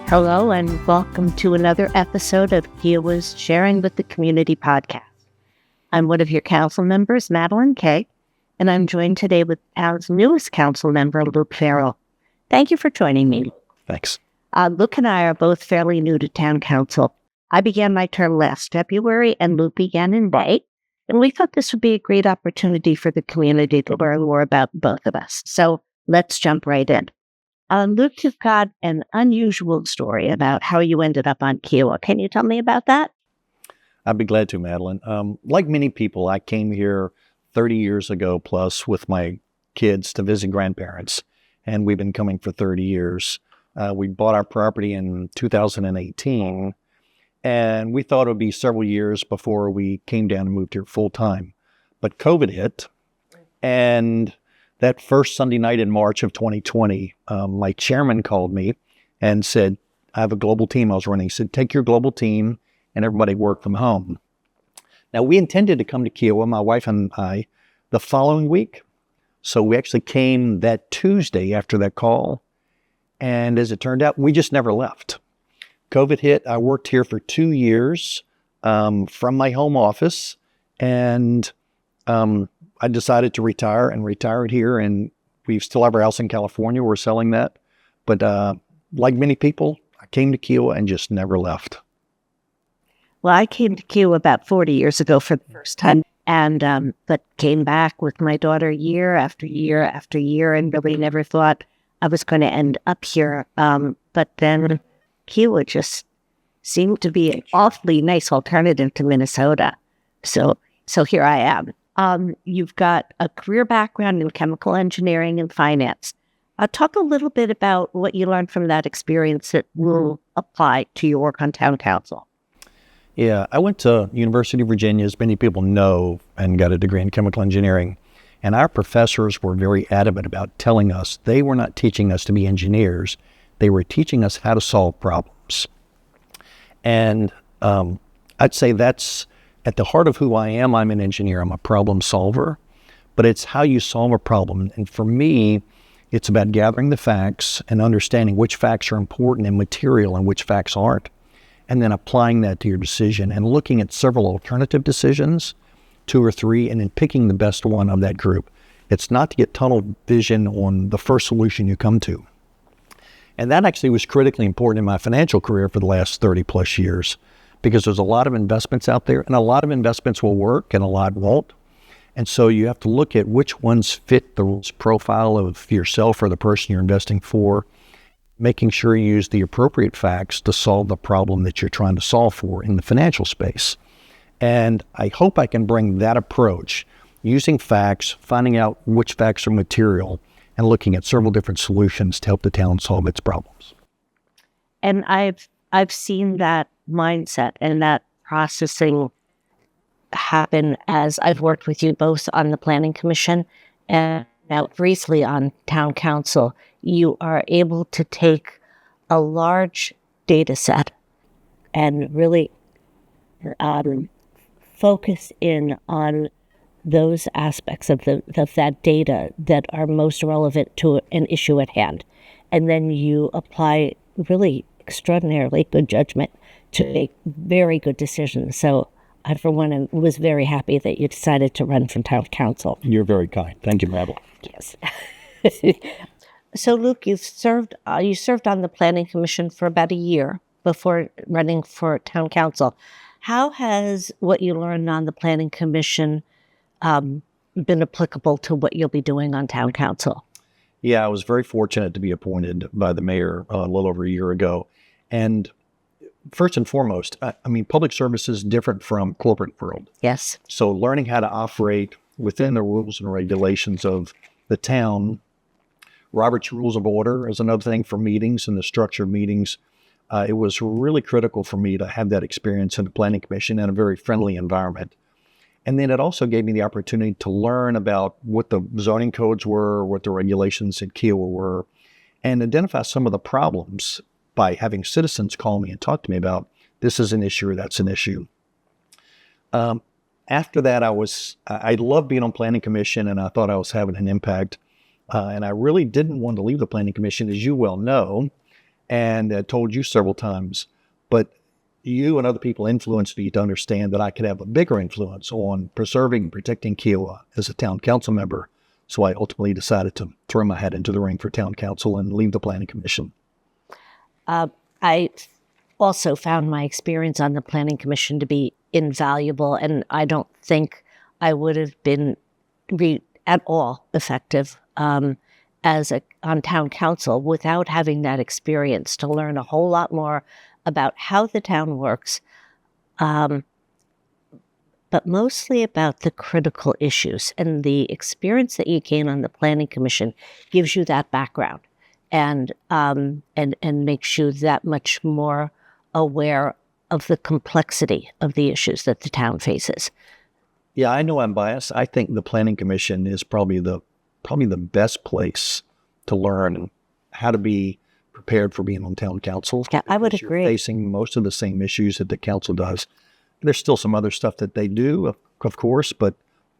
Hello and welcome to another episode of Kiawah's Sharing with the Community podcast. I'm one of your council members, Madeleine, Kaye, and I'm joined today with town's newest council member, Luke Farrell. Thank you for joining me. Thanks. Luke and I are both fairly new to town council. I began my term last February and Luke began in May, and we thought this would be a great opportunity for the community to learn more about both of us. So let's jump right in. Luke, you've got an unusual story about how you ended up on Kiawah. Can you tell me about that? I'd be glad to, Madeleine. Like many people, I came here 30 years ago plus with my kids to visit grandparents, and we've been coming for 30 years. We bought our property in 2018, and we thought it would be several years before we came down and moved here full time. But COVID hit, and that first Sunday night in March of 2020, my chairman called me and said, I have a global team I was running. He said, take your global team and everybody work from home. Now, we intended to come to Kiawah, my wife and I, the following week. So we actually came that Tuesday after that call. And as it turned out, we just never left. COVID hit. I worked here for 2 years from my home office. And I decided to retire and retired here, and we still have our house in California. We're selling that. But like many people, I came to Kiawah and just never left. Well, I came to Kiawah about 40 years ago for the first time, and but came back with my daughter year after year after year, and really never thought I was going to end up here. But then Kiawah just seemed to be an awfully nice alternative to Minnesota. So here I am. You've got a career background in chemical engineering and finance. Talk a little bit about what you learned from that experience that will apply to your work on town council. Yeah, I went to University of Virginia, as many people know, and got a degree in chemical engineering. And our professors were very adamant about telling us they were not teaching us to be engineers. They were teaching us how to solve problems. And I'd say that's at the heart of who I am. I'm an engineer. I'm a problem solver. But it's how you solve a problem. And for me, it's about gathering the facts and understanding which facts are important and material and which facts aren't, and then applying that to your decision and looking at several alternative decisions, 2 or 3, and then picking the best one of that group. It's not to get tunnel vision on the first solution you come to. And that actually was critically important in my financial career for the last 30 plus years, because there's a lot of investments out there, and a lot of investments will work and a lot won't. And so you have to look at which ones fit the risk profile of yourself or the person you're investing for, making sure you use the appropriate facts to solve the problem that you're trying to solve for in the financial space. And I hope I can bring that approach, using facts, finding out which facts are material, and looking at several different solutions to help the town solve its problems. And I've seen that mindset and that processing happen as I've worked with you both on the Planning Commission and now briefly on Town Council. You are able to take a large data set and really focus in on those aspects of that data that are most relevant to an issue at hand. And then you apply really extraordinarily good judgment to make very good decisions. So I, for one, was very happy that you decided to run for town council. You're very kind. Thank you, Madeleine. Yes. So, Luke, you served on the Planning Commission for about a year before running for town council. How has what you learned on the Planning Commission been applicable to what you'll be doing on town council? Yeah, I was very fortunate to be appointed by the mayor a little over a year ago. And first and foremost, I mean, public service is different from corporate world. Yes. So learning how to operate within the rules and regulations of the town. Robert's Rules of Order is another thing for meetings and the structure of meetings. It was really critical for me to have that experience in the Planning Commission in a very friendly environment. And then it also gave me the opportunity to learn about what the zoning codes were, what the regulations in Kiawah were, and identify some of the problems by having citizens call me and talk to me about this is an issue or that's an issue. After that, I loved being on Planning Commission, and I thought I was having an impact. And I really didn't want to leave the Planning Commission, as you well know. and told you several times, but you and other people influenced me to understand that I could have a bigger influence on preserving and protecting Kiawah as a town council member. So I ultimately decided to throw my hat into the ring for town council and leave the planning commission. I also found my experience on the planning commission to be invaluable, and I don't think I would have been at all effective on town council without having that experience to learn a whole lot more about how the town works, but mostly about the critical issues. And the experience that you gain on the planning commission gives you that background and makes you that much more aware of the complexity of the issues that the town faces. Yeah, I know I'm biased. I think the planning commission is probably the best place to learn how to be prepared for being on town council. Yeah, I would agree. You're facing most of the same issues that the council does. There's still some other stuff that they do, of course, but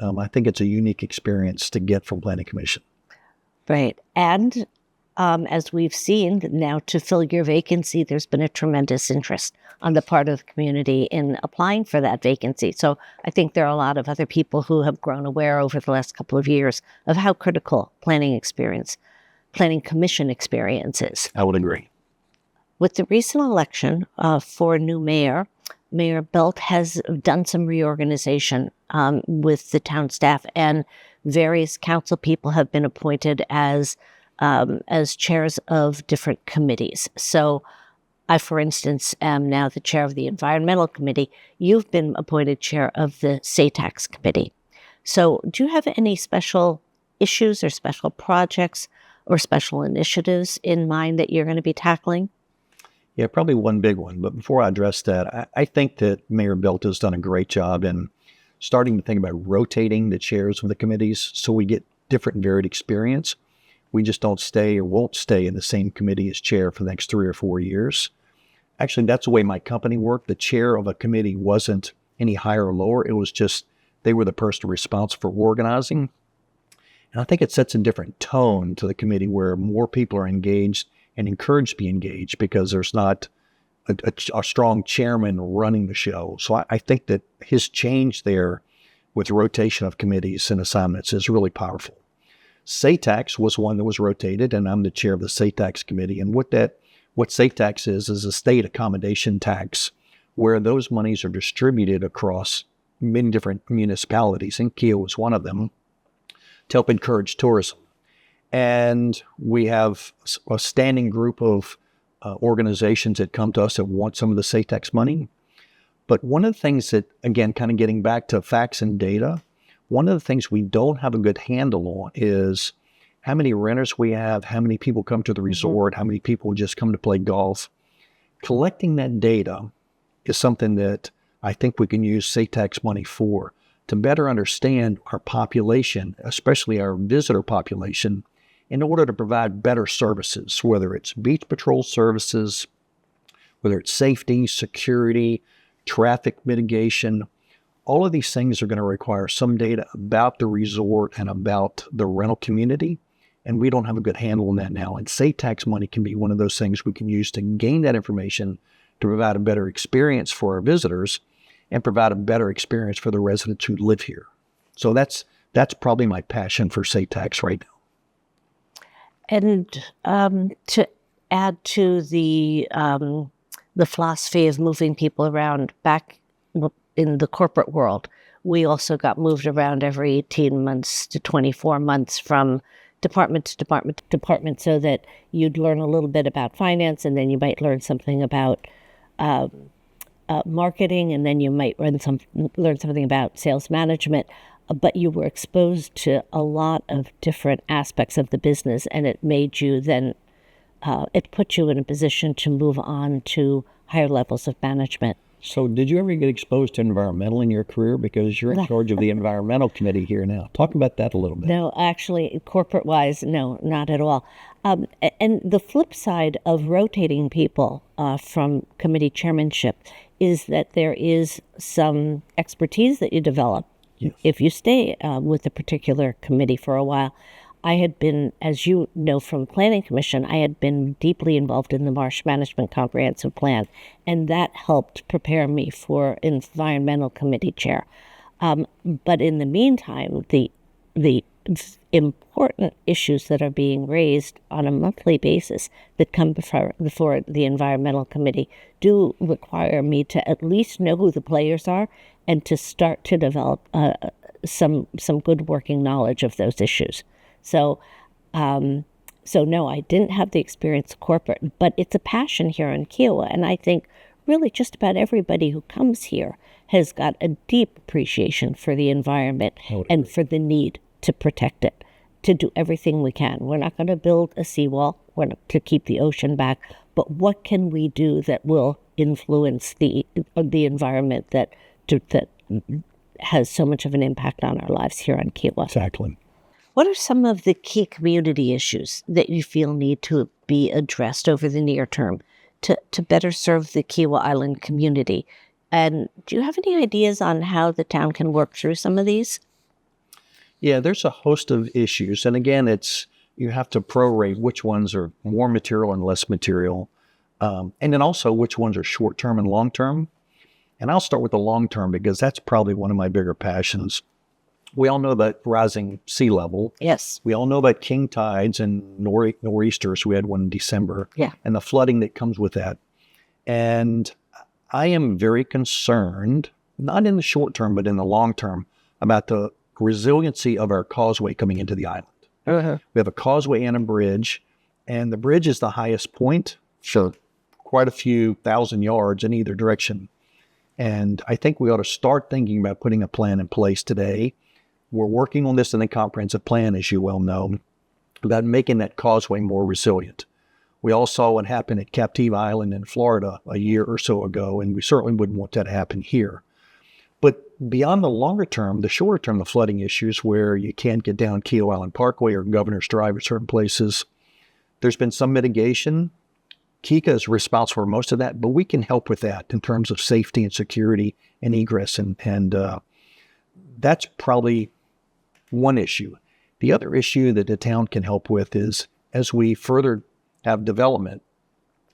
I think it's a unique experience to get from planning commission. Right. And as we've seen now, to fill your vacancy, there's been a tremendous interest on the part of the community in applying for that vacancy. So I think there are a lot of other people who have grown aware over the last couple of years of how critical planning commission experience is. I would agree. With the recent election for a new mayor, Mayor Belt has done some reorganization with the town staff, and various council people have been appointed as chairs of different committees. So I, for instance, am now the chair of the Environmental Committee. You've been appointed chair of the SATAX Committee. So do you have any special issues or special projects or special initiatives in mind that you're going to be tackling? Yeah, probably one big one. But before I address that, I think that Mayor Belt has done a great job in starting to think about rotating the chairs of the committees so we get different and varied experience. We just don't stay or won't stay in the same committee as chair for the next 3 or 4 years. Actually, that's the way my company worked. The chair of a committee wasn't any higher or lower. It was just they were the person responsible for organizing. And I think it sets a different tone to the committee where more people are engaged and encouraged to be engaged because there's not a strong chairman running the show. So I think that his change there with the rotation of committees and assignments is really powerful. SATAX was one that was rotated, and I'm the chair of the SATAX committee. And what SATAX is a state accommodation tax where those monies are distributed across many different municipalities, and Kaye was one of them, to help encourage tourism. And we have a standing group of organizations that come to us that want some of the SATAX money. But one of the things that, again, kind of getting back to facts and data, one of the things we don't have a good handle on is how many renters we have, how many people come to the resort, how many people just come to play golf. Collecting that data is something that I think we can use SATAX money for, to better understand our population, especially our visitor population, in order to provide better services, whether it's beach patrol services, whether it's safety, security, traffic mitigation. All of these things are going to require some data about the resort and about the rental community, and we don't have a good handle on that now. And SATAX money can be one of those things we can use to gain that information to provide a better experience for our visitors and provide a better experience for the residents who live here. So that's probably my passion for SATAX right now. And to add to the philosophy of moving people around back in the corporate world, we also got moved around every 18 months to 24 months from department to department to department, so that you'd learn a little bit about finance, and then you might learn something about marketing, and then you might learn something about sales management. But you were exposed to a lot of different aspects of the business, and it made you then, it put you in a position to move on to higher levels of management. So did you ever get exposed to environmental in your career? Because you're in charge of the environmental committee here now. Talk about that a little bit. No, actually, corporate-wise, no, not at all. And the flip side of rotating people from committee chairmanship is that there is some expertise that you develop. Yes. If you stay with a particular committee for a while. I had been, as you know from Planning Commission, I had been deeply involved in the Marsh Management Comprehensive Plan, and that helped prepare me for Environmental Committee chair. But in the meantime, the important issues that are being raised on a monthly basis that come before the Environmental Committee do require me to at least know who the players are and to start to develop some good working knowledge of those issues. So no, I didn't have the experience corporate, but it's a passion here in Kiawah, and I think really just about everybody who comes here has got a deep appreciation for the environment and for the need to protect it, to do everything we can. We're not going to build a seawall to keep the ocean back, but what can we do that will influence the environment that has so much of an impact on our lives here on Kiawah? Exactly. What are some of the key community issues that you feel need to be addressed over the near term to better serve the Kiawah Island community? And do you have any ideas on how the town can work through some of these? Yeah, there's a host of issues. And again, you have to prorate which ones are more material and less material. And then also which ones are short-term and long-term. And I'll start with the long-term because that's probably one of my bigger passions. We all know about rising sea level. Yes. We all know about king tides and nor'easters. We had one in December. Yeah. And the flooding that comes with that. And I am very concerned, not in the short term, but in the long term, about the resiliency of our causeway coming into the island. Uh-huh. We have a causeway and a bridge, and the bridge is the highest point, so quite a few thousand yards in either direction. And I think we ought to start thinking about putting a plan in place today. We're working on this in the comprehensive plan, as you well know, about making that causeway more resilient. We all saw what happened at Captiva Island in Florida a year or so ago, and we certainly wouldn't want that to happen here. But beyond the longer term, the shorter term, the flooding issues where you can't get down Kiawah Island Parkway or Governor's Drive at certain places, there's been some mitigation. KICA is responsible for most of that, but we can help with that in terms of safety and security and egress, and that's probably one issue. The other issue that the town can help with is as we further have development,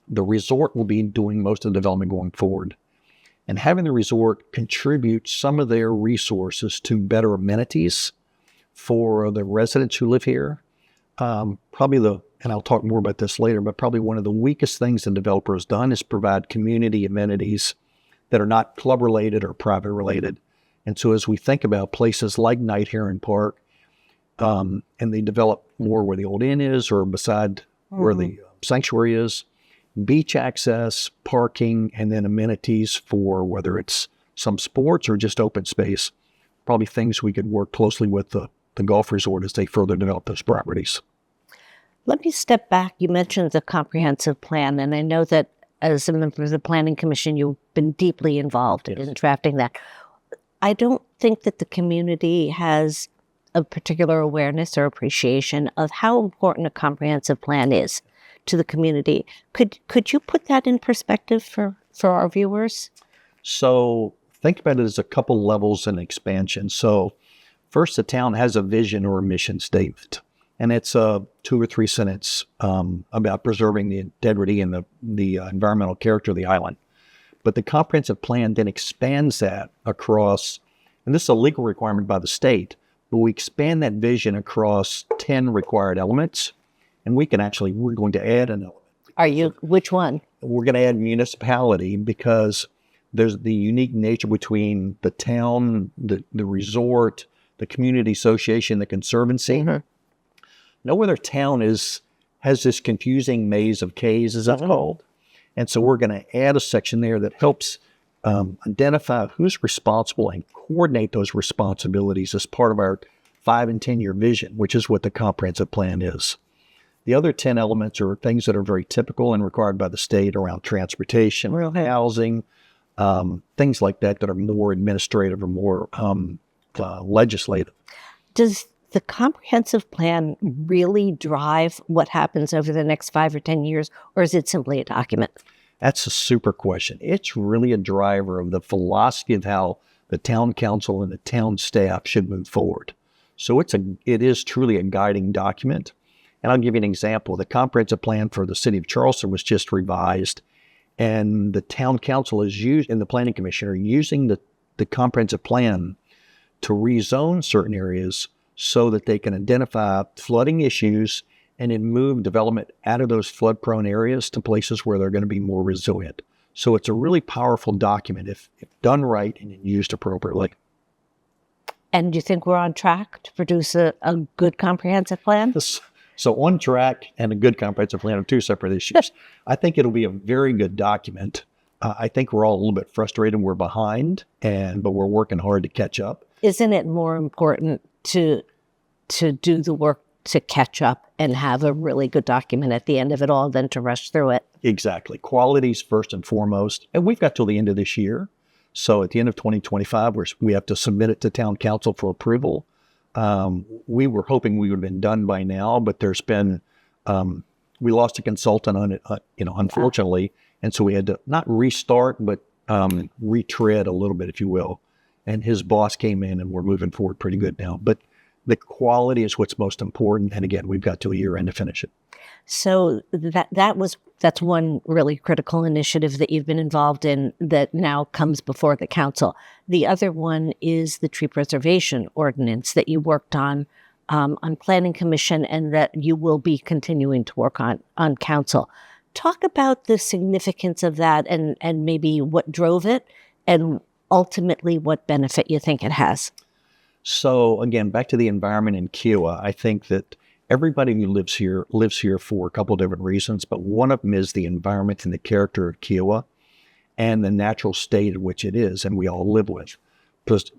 the resort will be doing most of the development going forward. And having the resort contribute some of their resources to better amenities for the residents who live here. And I'll talk more about this later, but probably one of the weakest things the developer has done is provide community amenities that are not club related or private related. And so as we think about places like Night Heron Park, and they develop more where the old inn is or beside where the sanctuary is, beach access, parking, and then amenities for whether it's some sports or just open space, probably things we could work closely with the golf resort as they further develop those properties. Let me step back. You mentioned the comprehensive plan, and I know that as a member of the Planning Commission, you've been deeply involved in drafting that. I don't think that the community has a particular awareness or appreciation of how important a comprehensive plan is to the community. Could you put that in perspective for our viewers? So think about it as a couple levels in expansion. So first, the town has a vision or a mission statement, and it's a 2 or 3 sentence about preserving the integrity and the environmental character of the island. But the comprehensive plan then expands that across, and this is a legal requirement by the state, but we expand that vision across 10 required elements, and we're going to add an element. Which one? We're going to add municipality because there's the unique nature between the town, the resort, the community association, the conservancy. Mm-hmm. No other town has this confusing maze of K's, as it's called. And so we're going to add a section there that helps identify who's responsible and coordinate those responsibilities as part of our 5 and 10 year vision, which is what the comprehensive plan is. The other 10 elements are things that are very typical and required by the state around transportation, housing, things like that are more administrative or more legislative. Does the comprehensive plan really drive what happens over the next 5 or 10 years, or is it simply a document? That's a super question. It's really a driver of the philosophy of how the town council and the town staff should move forward. So it is truly a guiding document. And I'll give you an example. The comprehensive plan for the city of Charleston was just revised, and the town council and the planning commission are using the comprehensive plan to rezone certain areas so that they can identify flooding issues and then move development out of those flood-prone areas to places where they're going to be more resilient. So it's a really powerful document if done right and used appropriately. And do you think we're on track to produce a good comprehensive plan? So on track and a good comprehensive plan are two separate issues. I think it'll be a very good document. I think we're all a little bit frustrated. We're behind, but we're working hard to catch up. Isn't it more important to do the work to catch up and have a really good document at the end of it all than to rush through it? Exactly. Quality's first and foremost. And we've got till the end of this year. So at the end of 2025, we have to submit it to town council for approval. We were hoping we would have been done by now, but there's been, we lost a consultant on it, unfortunately. And so we had to not restart, but retread a little bit, if you will. And his boss came in and we're moving forward pretty good now. But the quality is what's most important. And again, we've got till a year end to finish it. So that's one really critical initiative that you've been involved in that now comes before the council. The other one is the tree preservation ordinance that you worked on planning commission and that you will be continuing to work on council. Talk about the significance of that and maybe what drove it and ultimately what benefit you think it has. So again, back to the environment in Kiawah, I think that everybody who lives here for a couple of different reasons, but one of them is the environment and the character of Kiawah and the natural state in which it is and we all live with. Because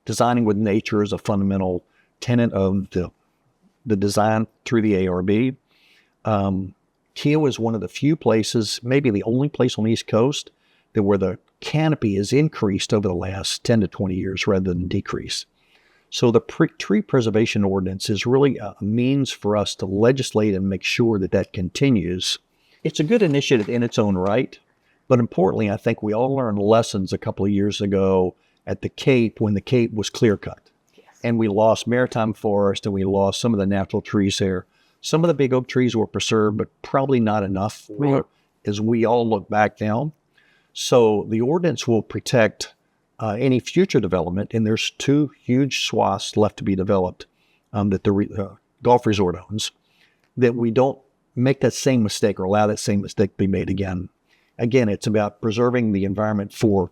designing with nature is a fundamental tenet of the design through the ARB. Kiawah is one of the few places, maybe the only place on the East Coast, where the canopy is increased over the last 10 to 20 years rather than decrease. So the tree preservation ordinance is really a means for us to legislate and make sure that continues. It's a good initiative in its own right, but importantly, I think we all learned lessons a couple of years ago at the Cape when the Cape was clear cut. Yes. And we lost maritime forest and we lost some of the natural trees there. Some of the big oak trees were preserved, but probably not enough as we all look back now. So the ordinance will protect any future development, and there's two huge swaths left to be developed that the golf resort owns, that we don't make that same mistake or allow that same mistake to be made again. Again, it's about preserving the environment for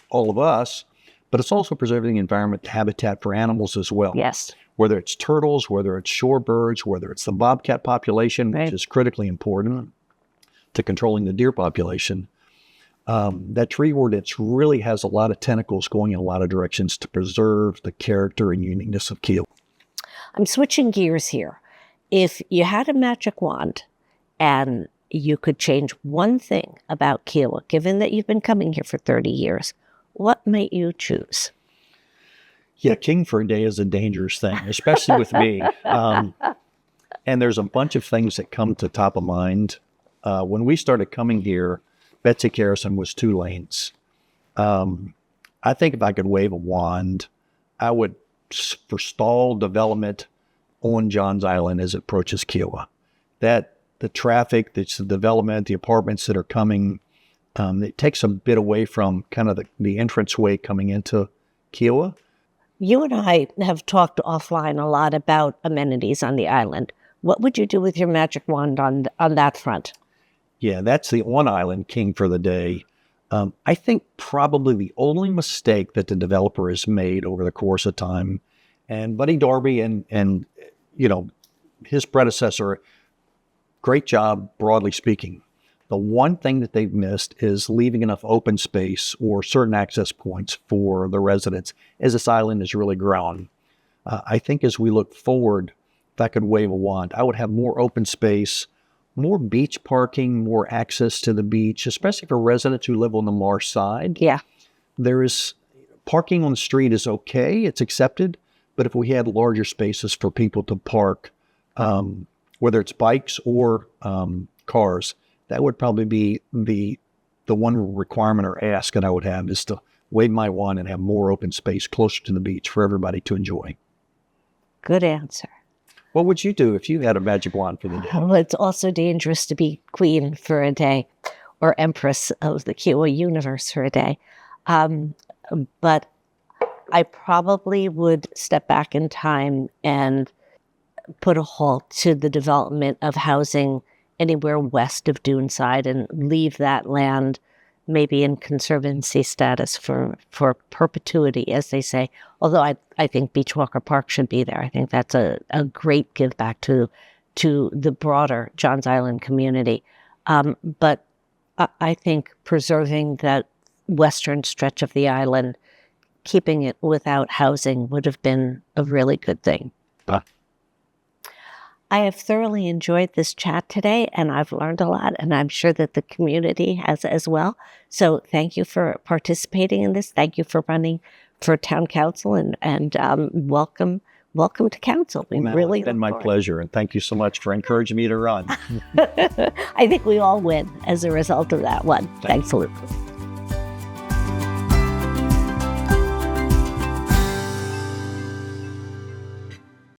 all of us, but it's also preserving the environment, habitat for animals as well. Yes. Whether it's turtles, whether it's shorebirds, whether it's the bobcat population, which is critically important to controlling the deer population. That tree ordinance really has a lot of tentacles going in a lot of directions to preserve the character and uniqueness of Kiawah. I'm switching gears here. If you had a magic wand and you could change one thing about Kiawah, given that you've been coming here for 30 years, what might you choose? Yeah, king for a day is a dangerous thing, especially with me. And there's a bunch of things that come to top of mind. When we started coming here, Betsy Harrison was 2 lanes. I think if I could wave a wand, I would forestall development on Johns Island as it approaches Kiawah. That the traffic, the development, the apartments that are coming, it takes a bit away from kind of the entranceway coming into Kiawah. You and I have talked offline a lot about amenities on the island. What would you do with your magic wand on that front? Yeah, that's the one island king for the day. I think probably the only mistake that the developer has made over the course of time, and Buddy Darby and his predecessor, great job, broadly speaking. The one thing that they've missed is leaving enough open space or certain access points for the residents as this island is really grown. I think as we look forward, if I could wave a wand, I would have more open space, more beach parking, more access to the beach, especially for residents who live on the marsh side. Yeah. There is parking on the street is okay. It's accepted. But if we had larger spaces for people to park, whether it's bikes or cars, that would probably be the one requirement or ask that I would have is to wave my wand and have more open space closer to the beach for everybody to enjoy. Good answer. What would you do if you had a magic wand for the day? Well, it's also dangerous to be queen for a day or empress of the Kiawah universe for a day. But I probably would step back in time and put a halt to the development of housing anywhere west of Duneside and leave that land maybe in conservancy status for perpetuity, as they say. Although I think Beachwalker Park should be there. I think that's a great give back to the broader Johns Island community. But I think preserving that western stretch of the island, keeping it without housing would have been a really good thing. I have thoroughly enjoyed this chat today, and I've learned a lot, and I'm sure that the community has as well. So thank you for participating in this. Thank you for running for town council, and welcome to council. We really it's been my pleasure, and thank you so much for encouraging me to run. I think we all win as a result of that one. Thanks, Lucas.